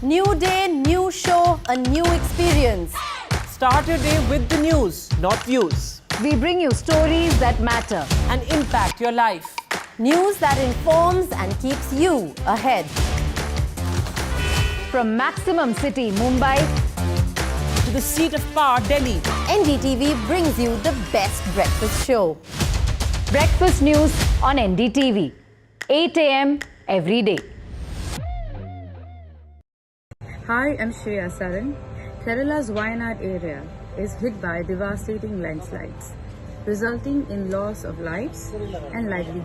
New day, new show, a new experience. Start your day with the news, not views. We bring you stories that matter And impact your life. News that informs and keeps you ahead. from Maximum City, Mumbai, To the seat of power, Delhi. NDTV brings you the best breakfast show. breakfast news on NDTV, 8 a.m. every day. Hi, I'm Shreya Saran. Kerala's Wayanad area is hit by devastating landslides, resulting in loss of lives and livelihood.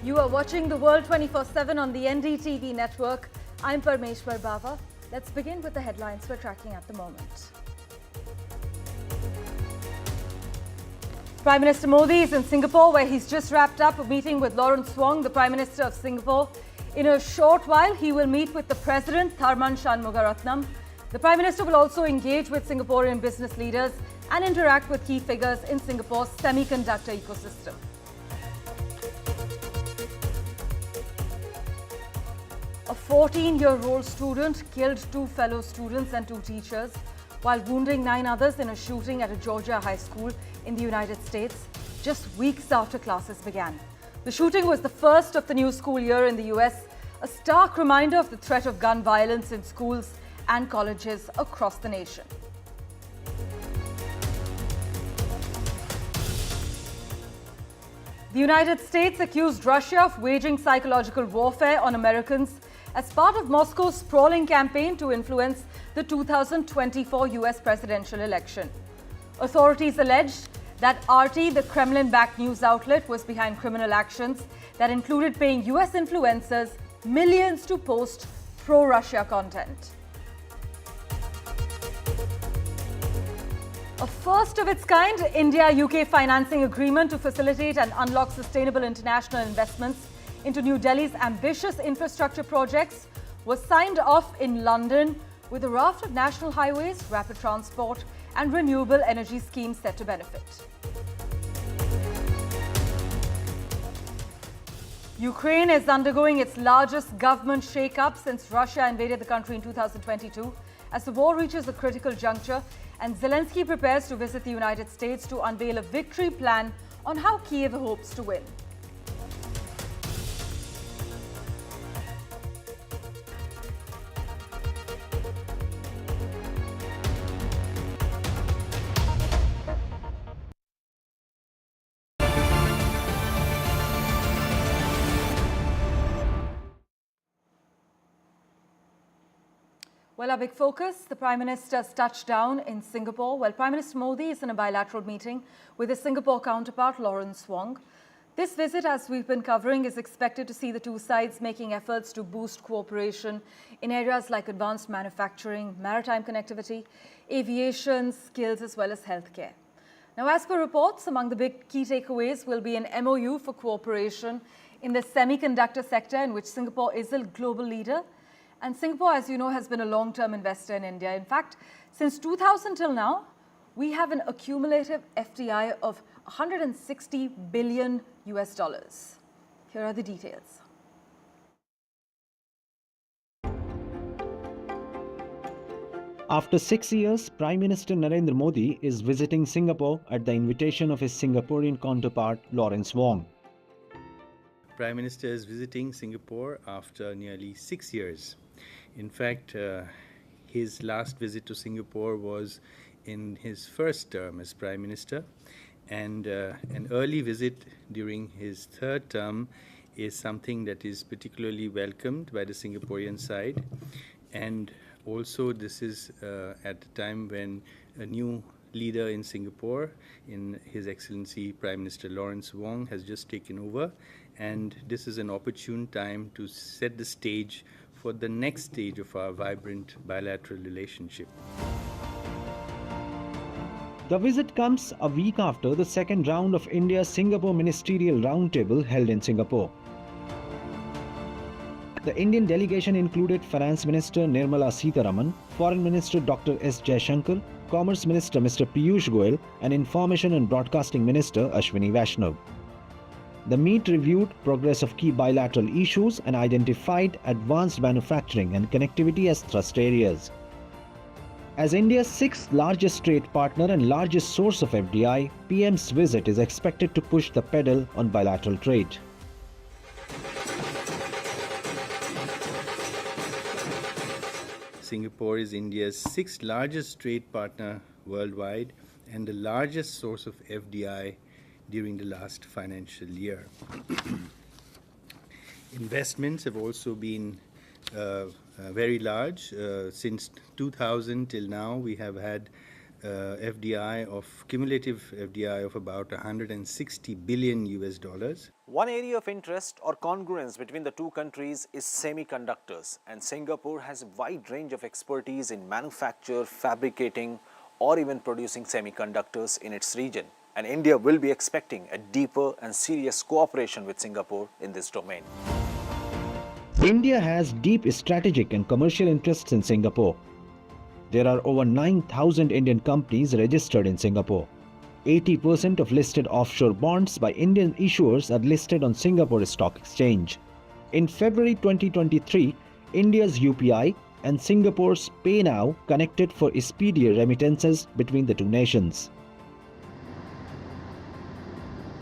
You are watching The World 24/7 on the NDTV network. I'm Parmeshwar Bava. Let's begin with the headlines we're tracking at the moment. Prime Minister Modi is in Singapore, where he's just wrapped up a meeting with Lawrence Wong, the Prime Minister of Singapore. In a short while, he will meet with the President, Tharman Shanmugaratnam. The Prime Minister will also engage with Singaporean business leaders and interact with key figures in Singapore's semiconductor ecosystem. A 14-year-old student killed 2 fellow students and 2 teachers while wounding 9 others in a shooting at a Georgia high school in the United States just weeks after classes began. The shooting was the first of the new school year in the US, a stark reminder of the threat of gun violence in schools and colleges across the nation. The United States accused Russia of waging psychological warfare on Americans as part of Moscow's sprawling campaign to influence the 2024 US presidential election. Authorities alleged that RT, the Kremlin-backed news outlet, was behind criminal actions that included paying US influencers millions to post pro-Russia content. A first of its kind India-UK financing agreement to facilitate and unlock sustainable international investments into New Delhi's ambitious infrastructure projects was signed off in London, with a raft of national highways, rapid transport and renewable energy schemes set to benefit. Ukraine is undergoing its largest government shake-up since Russia invaded the country in 2022. As the war reaches a critical juncture and Zelensky prepares to visit the United States to unveil a victory plan on how Kyiv hopes to win. Well, our big focus, the Prime Minister's touchdown in Singapore. Well, Prime Minister Modi is in a bilateral meeting with his Singapore counterpart, Lawrence Wong. This visit, as we've been covering, is expected to see the two sides making efforts to boost cooperation in areas like advanced manufacturing, maritime connectivity, aviation, skills, as well as healthcare. Now, as per reports, among the big key takeaways will be an MOU for cooperation in the semiconductor sector, in which Singapore is a global leader. And Singapore, as you know, has been a long-term investor in India. In fact, since 2000 till now, we have an accumulative FDI of 160 billion US dollars. Here are the details. After 6 years, Prime Minister Narendra Modi is visiting Singapore at the invitation of his Singaporean counterpart, Lawrence Wong. Prime Minister is visiting Singapore after nearly 6 years. In fact, his last visit to Singapore was in his first term as Prime Minister, and an early visit during his third term is something that is particularly welcomed by the Singaporean side. And also this is at the time when a new leader in Singapore, in His Excellency Prime Minister Lawrence Wong, has just taken over, and this is an opportune time to set the stage for the next stage of our vibrant bilateral relationship. The visit comes a week after the second round of India-Singapore Ministerial Roundtable held in Singapore. The Indian delegation included Finance Minister Nirmala Sitharaman, Foreign Minister Dr. S. Jaishankar, Commerce Minister Mr. Piyush Goyal, and Information and Broadcasting Minister Ashwini Vaishnav. The meet reviewed progress of key bilateral issues and identified advanced manufacturing and connectivity as thrust areas. As India's sixth largest trade partner and largest source of FDI, PM's visit is expected to push the pedal on bilateral trade. Singapore is India's sixth largest trade partner worldwide and the largest source of FDI during the last financial year. Investments have also been very large. Since 2000 till now, we have had cumulative FDI of about 160 billion US dollars. One area of interest or congruence between the two countries is semiconductors, and Singapore has a wide range of expertise in manufacture, fabricating, or even producing semiconductors in its region. And India will be expecting a deeper and serious cooperation with Singapore in this domain. India has deep strategic and commercial interests in Singapore. There are over 9,000 Indian companies registered in Singapore. 80% of listed offshore bonds by Indian issuers are listed on Singapore Stock Exchange. In February 2023, India's UPI and Singapore's PayNow connected for speedier remittances between the two nations.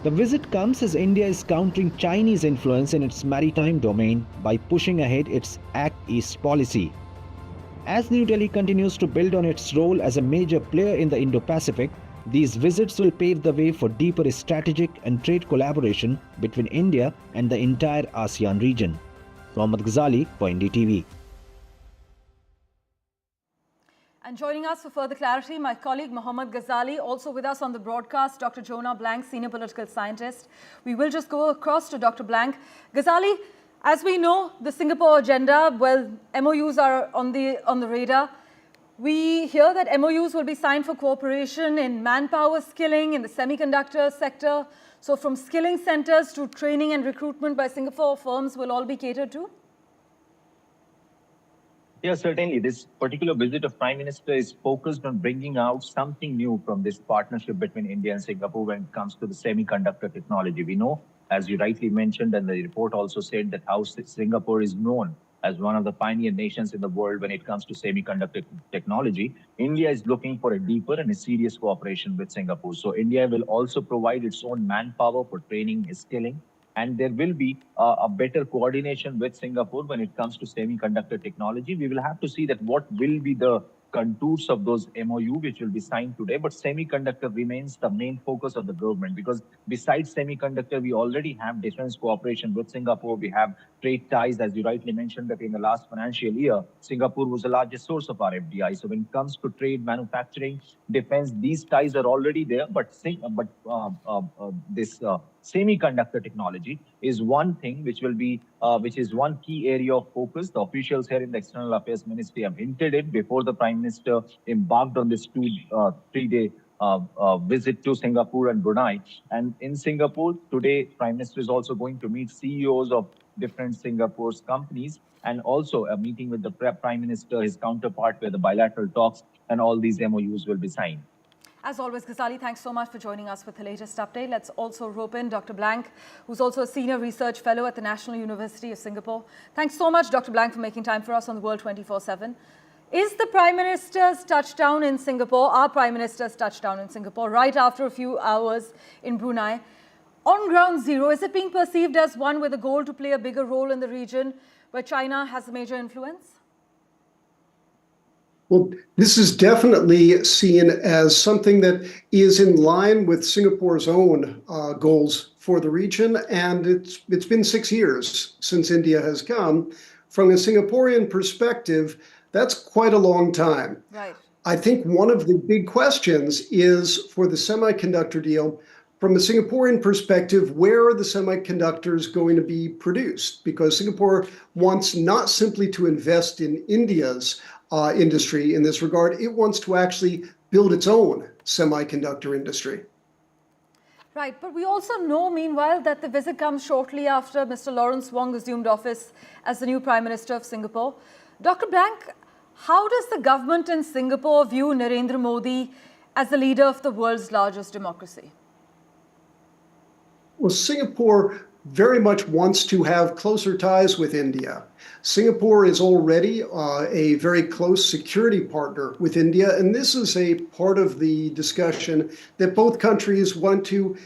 The visit comes as India is countering Chinese influence in its maritime domain by pushing ahead its Act East policy. As New Delhi continues to build on its role as a major player in the Indo-Pacific, these visits will pave the way for deeper strategic and trade collaboration between India and the entire ASEAN region. Mohammad Ghazali for NDTV. And joining us for further clarity, my colleague Mohammad Ghazali, also with us on the broadcast, Dr. Jonah Blank, Senior Political Scientist. We will just go across to Dr. Blank. Ghazali, as we know, the Singapore agenda, well, MOUs are on the radar. We hear that MOUs will be signed for cooperation in manpower skilling in the semiconductor sector. So from skilling centers to training and recruitment by Singapore firms will all be catered to? Yes, certainly. This particular visit of Prime Minister is focused on bringing out something new from this partnership between India and Singapore when it comes to the semiconductor technology. We know, as you rightly mentioned, and the report also said that how Singapore is known as one of the pioneer nations in the world when it comes to semiconductor technology. India is looking for a deeper and a serious cooperation with Singapore. So India will also provide its own manpower for training, skilling, and there will be a better coordination with Singapore when it comes to semiconductor technology. We will have to see that what will be the contours of those MOU which will be signed today, but semiconductor remains the main focus of the government because besides semiconductor, we already have defense cooperation with Singapore. We have trade ties, as you rightly mentioned, that in the last financial year, Singapore was the largest source of our FDI. So when it comes to trade, manufacturing, defense, these ties are already there, but this semiconductor technology is one thing which will be, which is one key area of focus. The officials here in the External Affairs Ministry have hinted it before the Prime Minister embarked on this 3-day visit to Singapore and Brunei. And in Singapore today, Prime Minister is also going to meet CEOs of different Singapore's companies and also a meeting with the Prime Minister, his counterpart, where the bilateral talks and all these MOUs will be signed. As always, Ghazali, thanks so much for joining us with the latest update. Let's also rope in Dr. Blank, who's also a Senior Research Fellow at the National University of Singapore. Thanks so much, Dr. Blank, for making time for us on the World 24/7. Is the Prime Minister's touchdown in Singapore, our Prime Minister's touchdown in Singapore, right after a few hours in Brunei, on ground zero, is it being perceived as one with a goal to play a bigger role in the region where China has a major influence? Well, this is definitely seen as something that is in line with Singapore's own goals for the region, and it's been 6 years since India has come. From a Singaporean perspective, that's quite a long time. Right. I think one of the big questions is for the semiconductor deal, from a Singaporean perspective, where are the semiconductors going to be produced? Because Singapore wants not simply to invest in India's industry in this regard, it wants to actually build its own semiconductor industry. Right, but we also know, meanwhile, that the visit comes shortly after Mr. Lawrence Wong assumed office as the new Prime Minister of Singapore. Dr. Blank, How does the government in Singapore view Narendra Modi as the leader of the world's largest democracy? Well, Singapore very much wants to have closer ties with India. Singapore is already a very close security partner with India, and this is a part of the discussion that both countries want to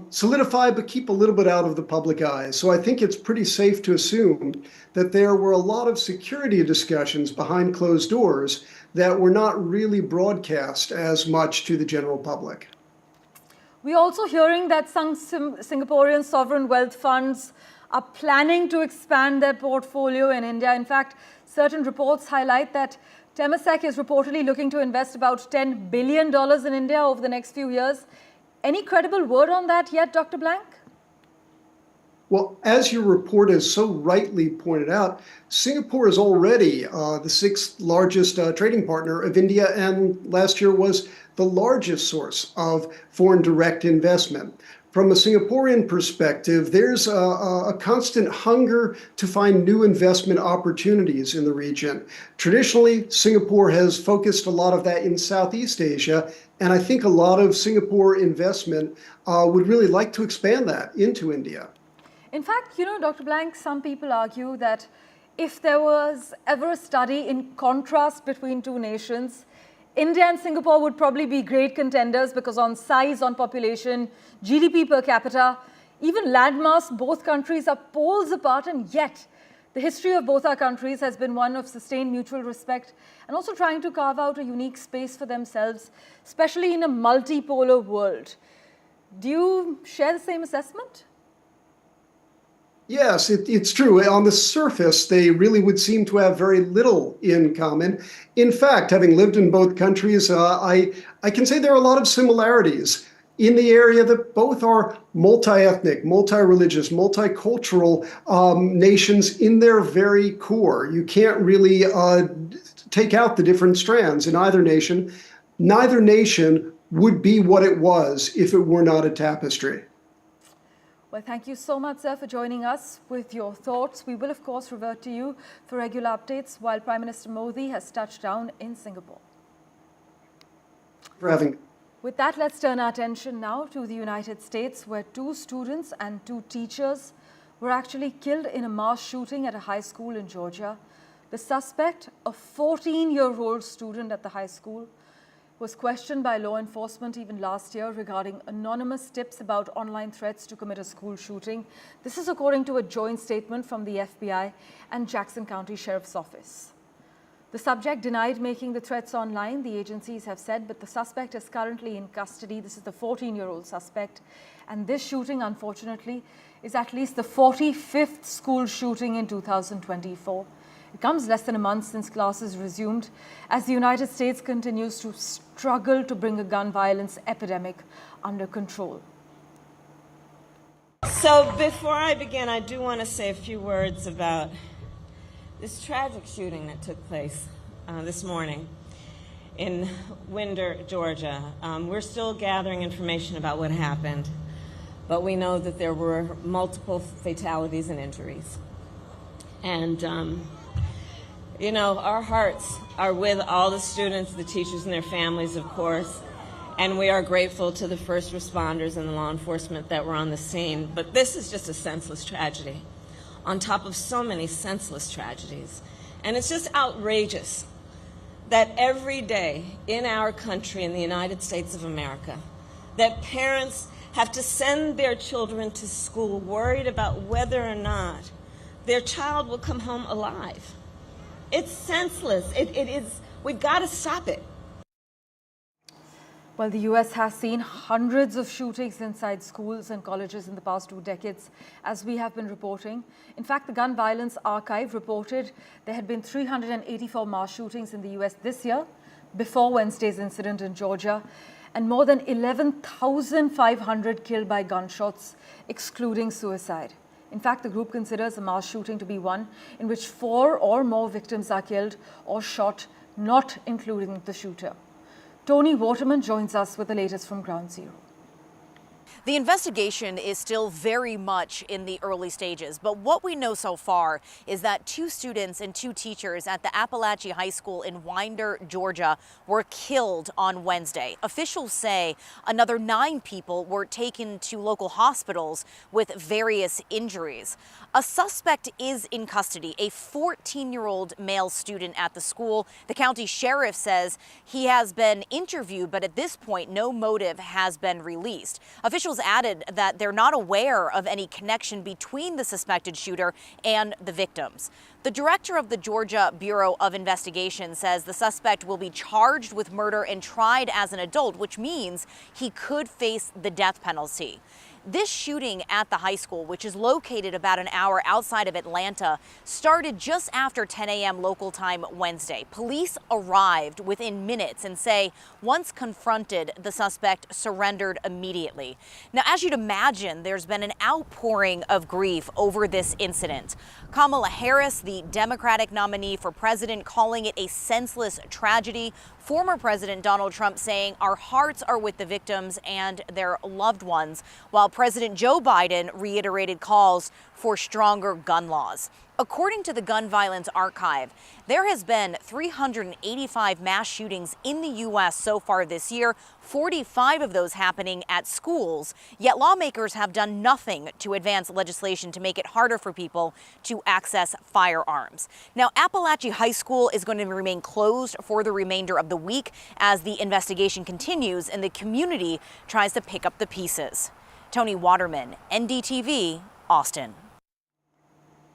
solidify but keep a little bit out of the public eye. So I think it's pretty safe to assume that there were a lot of security discussions behind closed doors that were not really broadcast as much to the general public. We're also hearing that some Singaporean sovereign wealth funds are planning to expand their portfolio in India. In fact, certain reports highlight that Temasek is reportedly looking to invest about $10 billion in India over the next few years. Any credible word on that yet, Dr. Blank? Well, as your report has so rightly pointed out, Singapore is already the sixth largest trading partner of India, and last year was the largest source of foreign direct investment. From a Singaporean perspective, there's a constant hunger to find new investment opportunities in the region. Traditionally, Singapore has focused a lot of that in Southeast Asia, and I think a lot of Singapore investment would really like to expand that into India. In fact, you know, Dr. Blank, some people argue that if there was ever a study in contrast between two nations, India and Singapore would probably be great contenders because on size, on population, GDP per capita, even landmass, both countries are poles apart, and yet the history of both our countries has been one of sustained mutual respect and also trying to carve out a unique space for themselves, especially in a multipolar world. Do you share the same assessment? Yes, it's true. On the surface, they really would seem to have very little in common. In fact, having lived in both countries, I can say there are a lot of similarities in the area that both are multi-ethnic, multi-religious, multicultural nations in their very core. You can't really take out the different strands in either nation. Neither nation would be what it was if it were not a tapestry. Well, thank you so much, sir, for joining us with your thoughts. We will, of course, revert to you for regular updates while Prime Minister Modi has touched down in Singapore. For having me. With that, let's turn our attention now to the United States, where 2 students and 2 teachers were actually killed in a mass shooting at a high school in Georgia. The suspect, a 14-year-old student at the high school, was questioned by law enforcement even last year regarding anonymous tips about online threats to commit a school shooting. This is according to a joint statement from the FBI and Jackson County Sheriff's Office. The subject denied making the threats online, the agencies have said, but the suspect is currently in custody. This is the 14-year-old suspect. And this shooting, unfortunately, is at least the 45th school shooting in 2024. It comes less than a month since classes resumed as the United States continues to struggle to bring a gun violence epidemic under control. So before I begin, I do want to say a few words about this tragic shooting that took place this morning in Winder, Georgia. We're still gathering information about what happened, but we know that there were multiple fatalities and injuries. And you know, our hearts are with all the students, the teachers, and their families, of course. And we are grateful to the first responders and the law enforcement that were on the scene. But this is just a senseless tragedy on top of so many senseless tragedies. And it's just outrageous that every day in our country, in the United States of America, that parents have to send their children to school worried about whether or not their child will come home alive. It's senseless. It is. We've got to stop it. Well, the U.S. has seen hundreds of shootings inside schools and colleges in the past 2 decades, as we have been reporting. In fact, the Gun Violence Archive reported there had been 384 mass shootings in the U.S. this year, before Wednesday's incident in Georgia, and more than 11,500 killed by gunshots, excluding suicide. In fact, the group considers a mass shooting to be one in which 4 or more victims are killed or shot, not including the shooter. Tony Waterman joins us with the latest from Ground Zero. The investigation is still very much in the early stages, but what we know so far is that 2 students and 2 teachers at the Appalachian High School in Winder, Georgia, were killed on Wednesday. Officials say another 9 people were taken to local hospitals with various injuries. A suspect is in custody, a 14-year-old male student at the school. The county sheriff says he has been interviewed, but at this point, no motive has been released. Officials added that they're not aware of any connection between the suspected shooter and the victims. The director of the Georgia Bureau of Investigation says the suspect will be charged with murder and tried as an adult, which means he could face the death penalty. This shooting at the high school, which is located about an hour outside of Atlanta, started just after 10 a.m. local time Wednesday. Police arrived within minutes and say once confronted, the suspect surrendered immediately. Now, as you'd imagine, there's been an outpouring of grief over this incident. Kamala Harris, the Democratic nominee for president, calling it a senseless tragedy. Former President Donald Trump saying our hearts are with the victims and their loved ones, while President Joe Biden reiterated calls for stronger gun laws. According to the Gun Violence Archive, there has been 385 mass shootings in the U.S. so far this year, 45 of those happening at schools, yet lawmakers have done nothing to advance legislation to make it harder for people to access firearms. Now, Appalachian High School is going to remain closed for the remainder of the week as the investigation continues and the community tries to pick up the pieces. Tony Waterman, NDTV, Austin.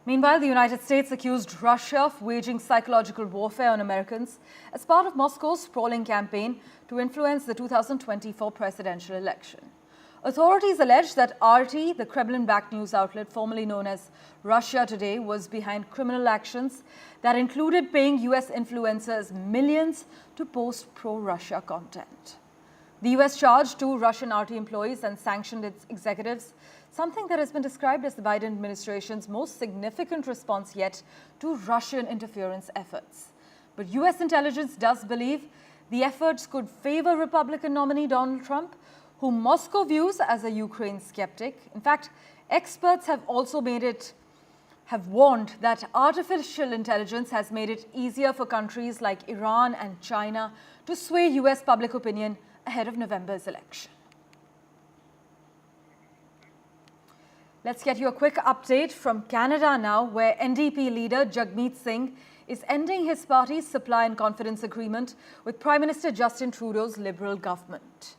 Meanwhile, the United States accused Russia of waging psychological warfare on Americans as part of Moscow's sprawling campaign to influence the 2024 presidential election. Authorities allege that RT, the Kremlin-backed news outlet formerly known as Russia Today, was behind criminal actions that included paying U.S. influencers millions to post pro-Russia content. The U.S. charged 2 Russian RT employees and sanctioned its executives, something that has been described as the Biden administration's most significant response yet to Russian interference efforts. But U.S. intelligence does believe the efforts could favor Republican nominee Donald Trump, whom Moscow views as a Ukraine skeptic. In fact, experts have warned that artificial intelligence has made it easier for countries like Iran and China to sway U.S. public opinion ahead of November's election. Let's get you a quick update from Canada now, where NDP leader Jagmeet Singh is ending his party's supply and confidence agreement with Prime Minister Justin Trudeau's Liberal government.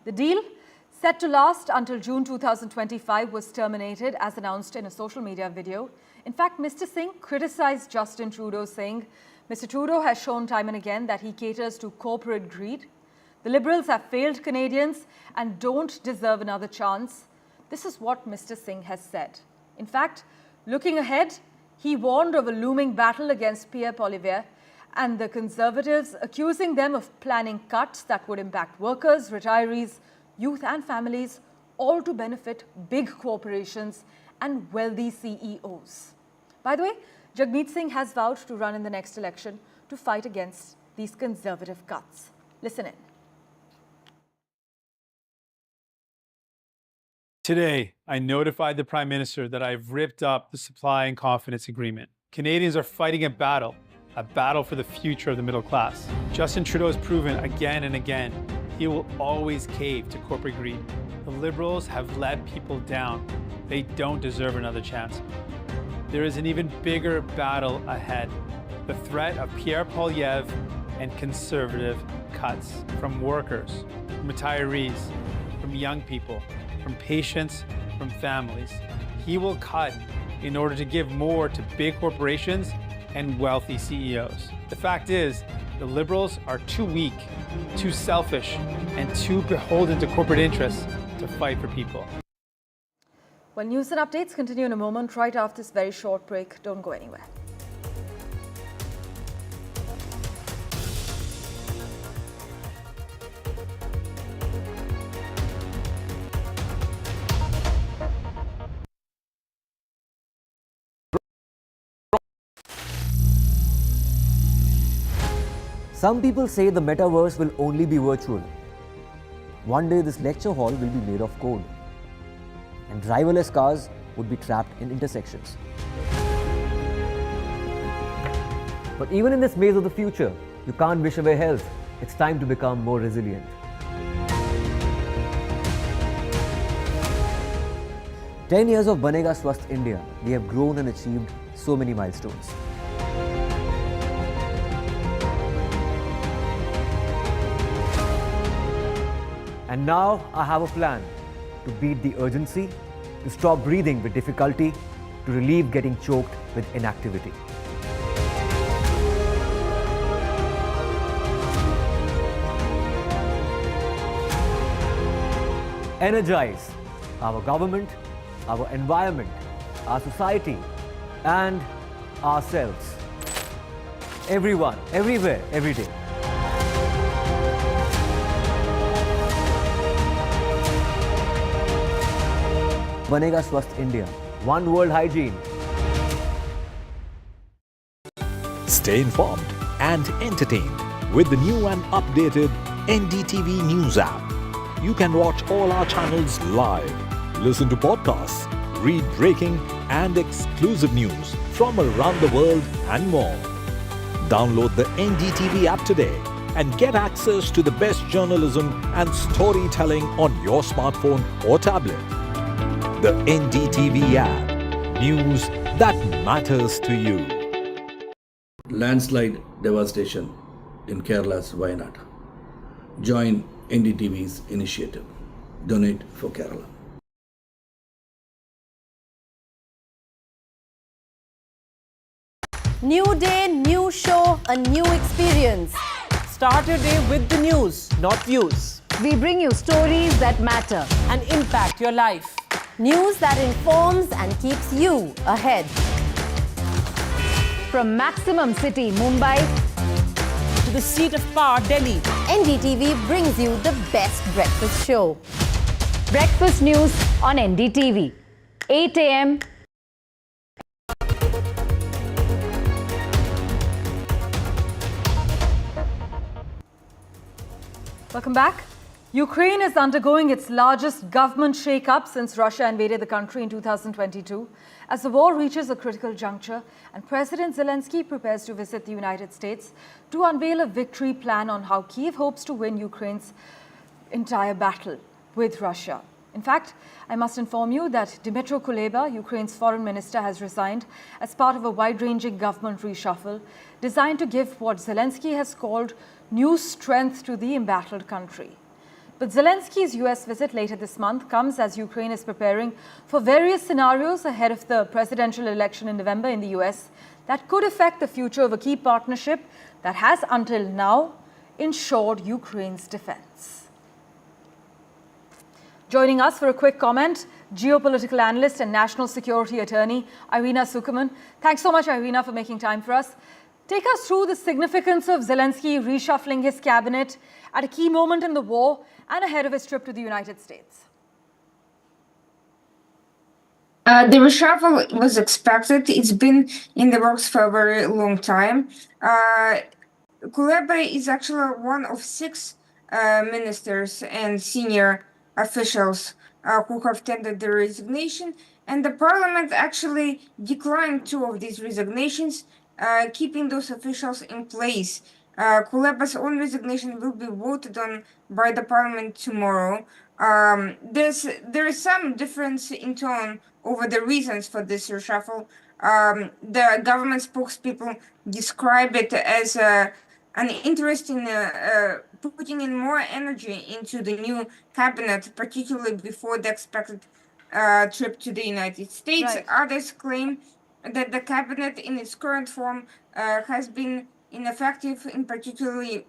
The deal, set to last until June 2025, was terminated as announced in a social media video. In fact, Mr. Singh criticized Justin Trudeau, saying Mr. Trudeau has shown time and again that he caters to corporate greed. The Liberals have failed Canadians and don't deserve another chance. This is what Mr. Singh has said. In fact, looking ahead, he warned of a looming battle against Pierre Poilievre and the Conservatives, accusing them of planning cuts that would impact workers, retirees, youth and families, all to benefit big corporations and wealthy CEOs. By the way, Jagmeet Singh has vowed to run in the next election to fight against these Conservative cuts. Listen in. Today, I notified the Prime Minister that I've ripped up the supply and confidence agreement. Canadians are fighting a battle for the future of the middle class. Justin Trudeau has proven again and again he will always cave to corporate greed. The Liberals have let people down. They don't deserve another chance. There is an even bigger battle ahead. The threat of Pierre Poilievre and Conservative cuts from workers, from retirees, from young people, from patients, from families. He will cut in order to give more to big corporations and wealthy CEOs. The fact is, the Liberals are too weak, too selfish, and too beholden to corporate interests to fight for people. Well, news and updates continue in a moment, right after this very short break. Don't go anywhere. Some people say the metaverse will only be virtual. One day this lecture hall will be made of code. and driverless cars would be trapped in intersections. But even in this maze of the future, you can't wish away health. It's time to become more resilient. 10 years of Banega Swasth India, we have grown and achieved so many milestones. And now I have a plan to beat the urgency, to stop breathing with difficulty, to relieve getting choked with inactivity. Energize our government, our environment, our society, and ourselves. Everyone, everywhere, every day. Banega Swasth India. One world hygiene. Stay informed and entertained with the new and updated NDTV News app. You can watch all our channels live, listen to podcasts, read breaking and exclusive news from around the world and more. Download the NDTV app today and get access to the best journalism and storytelling on your smartphone or tablet. The NDTV app. News that matters to you. Landslide devastation in Kerala's Wayanad. Join NDTV's initiative. Donate for Kerala. New day, new show, a new experience. Start your day with the news, not views. We bring you stories that matter and impact your life. News that informs and keeps you ahead. From Maximum City, Mumbai, to the seat of power, Delhi, NDTV brings you the best breakfast show. Breakfast news on NDTV. 8 a.m. Welcome back. Ukraine is undergoing its largest government shake-up since Russia invaded the country in 2022. As the war reaches a critical juncture and President Zelensky prepares to visit the United States to unveil a victory plan on how Kyiv hopes to win Ukraine's entire battle with Russia. In fact, I must inform you that Dmytro Kuleba, Ukraine's foreign minister, has resigned as part of a wide-ranging government reshuffle designed to give what Zelensky has called new strength to the embattled country. But Zelensky's US visit later this month comes as Ukraine is preparing for various scenarios ahead of the presidential election in November in the US that could affect the future of a key partnership that has until now ensured Ukraine's defense. Joining us for a quick comment, geopolitical analyst and national security attorney Irina Sukuman. Thanks so much, Irina, for making time for us. Take us through the significance of Zelensky reshuffling his cabinet at a key moment in the war and ahead of his trip to the United States. The reshuffle was expected. It's been in the works for a very long time. Kuleba is actually one of 6 ministers and senior officials who have tendered their resignation, and the parliament actually declined 2 of these resignations, keeping those officials in place. Kuleba's own resignation will be voted on by the parliament tomorrow. There is some difference in tone over the reasons for this reshuffle. The government spokespeople describe it as an interest in putting in more energy into the new cabinet, particularly before the expected trip to the United States. Right. Others claim that the cabinet in its current form has been ineffective, in particularly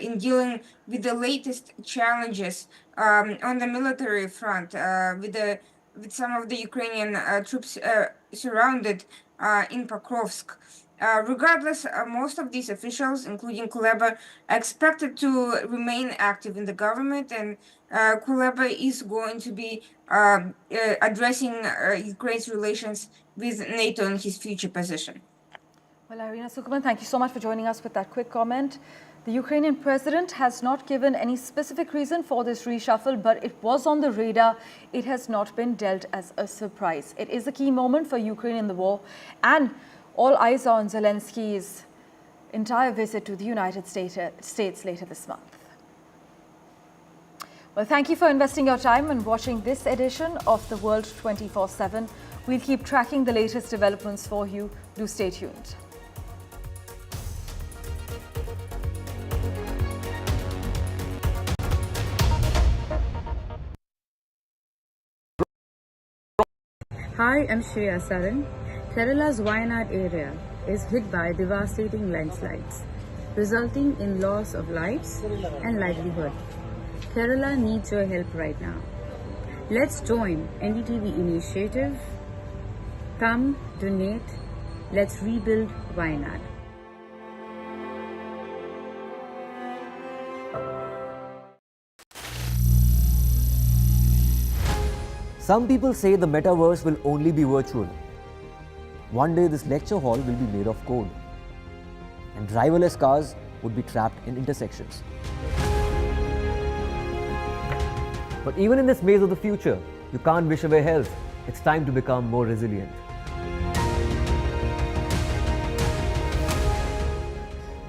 in dealing with the latest challenges on the military front, with some of the Ukrainian troops surrounded in Pokrovsk. Regardless, most of these officials, including Kuleba, are expected to remain active in the government, and Kuleba is going to be addressing Ukraine's relations with NATO in his future position. Well, Irina Sukuman, thank you so much for joining us with that quick comment. The Ukrainian president has not given any specific reason for this reshuffle, but it was on the radar. It has not been dealt as a surprise. It is a key moment for Ukraine in the war, and all eyes are on Zelensky's entire visit to the United States later this month. Well, thank you for investing your time and watching this edition of The World 24/7. We'll keep tracking the latest developments for you. Do stay tuned. Hi, I'm Shreya Saran. Kerala's Wayanad area is hit by devastating landslides, resulting in loss of lives and livelihood. Kerala needs your help right now. Let's join NDTV initiative. Come, donate, let's rebuild Wayanad. Some people say the metaverse will only be virtual. One day this lecture hall will be made of code, and driverless cars would be trapped in intersections. But even in this maze of the future, you can't wish away health. It's time to become more resilient.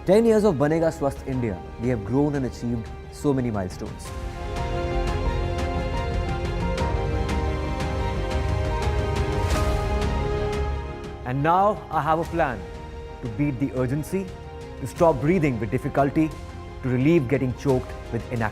10 years of Banega Swasth India, we have grown and achieved so many milestones. And now I have a plan to beat the urgency, to stop breathing with difficulty, to relieve getting choked with inactivity.